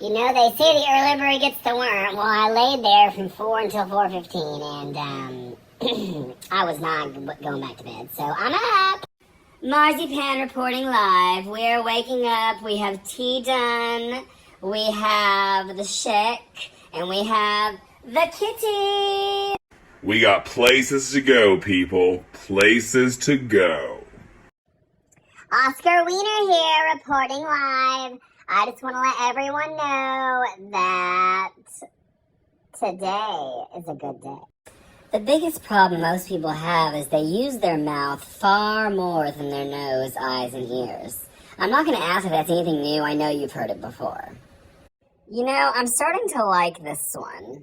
You know, they say the early bird gets the worm. Well, I laid there from 4 until 4:15, and I was not going back to bed. So I'm up. Marzipan reporting live. We're waking up. We have tea done. We have the shake, and we have the kitty. We got places to go, people. Places to go. Oscar Wiener here, reporting live. I just want to let everyone know that today is a good day. The biggest problem most people have is they use their mouth far more than their nose, eyes, and ears. I'm not going to ask if that's anything new. I know you've heard it before. You know, I'm starting to like this one.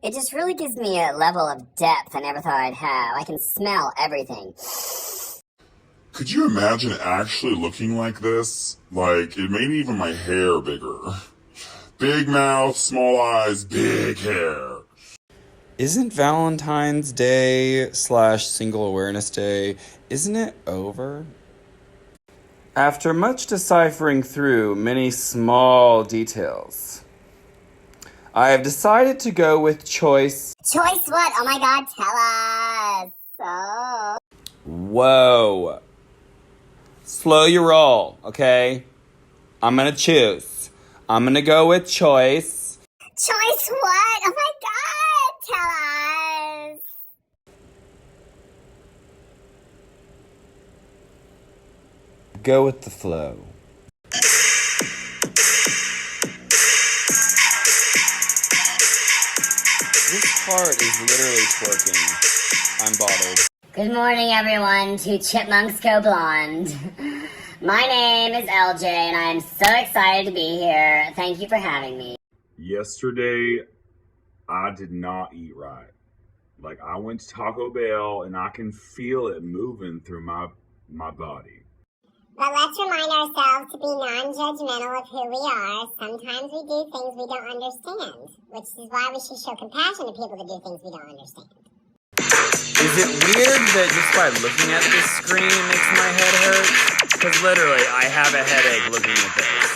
It just really gives me a level of depth I never thought I'd have. I can smell everything. Could you imagine actually looking like this? Like, it made even my hair bigger. Big mouth, small eyes, big hair. Isn't Valentine's Day / Single Awareness Day, isn't it over? After much deciphering through many small details, I have decided to go with choice. Choice what? Oh my god, tell us. Oh. Whoa. Slow your roll, okay? I'm gonna choose. I'm gonna go with choice. Choice what? Oh my god, tell us. Go with the flow. This heart is literally twerking. I'm bottled. Good morning, everyone, to Chipmunks Go Blonde. My name is LJ, and I'm so excited to be here. Thank you for having me. Yesterday, I did not eat right. Like, I went to Taco Bell, and I can feel it moving through my body. But let's remind ourselves to be non-judgmental of who we are. Sometimes we do things we don't understand, which is why we should show compassion to people that do things we don't understand. Is it weird that just by looking at this screen it makes my head hurt? Because literally, I have a headache looking at this.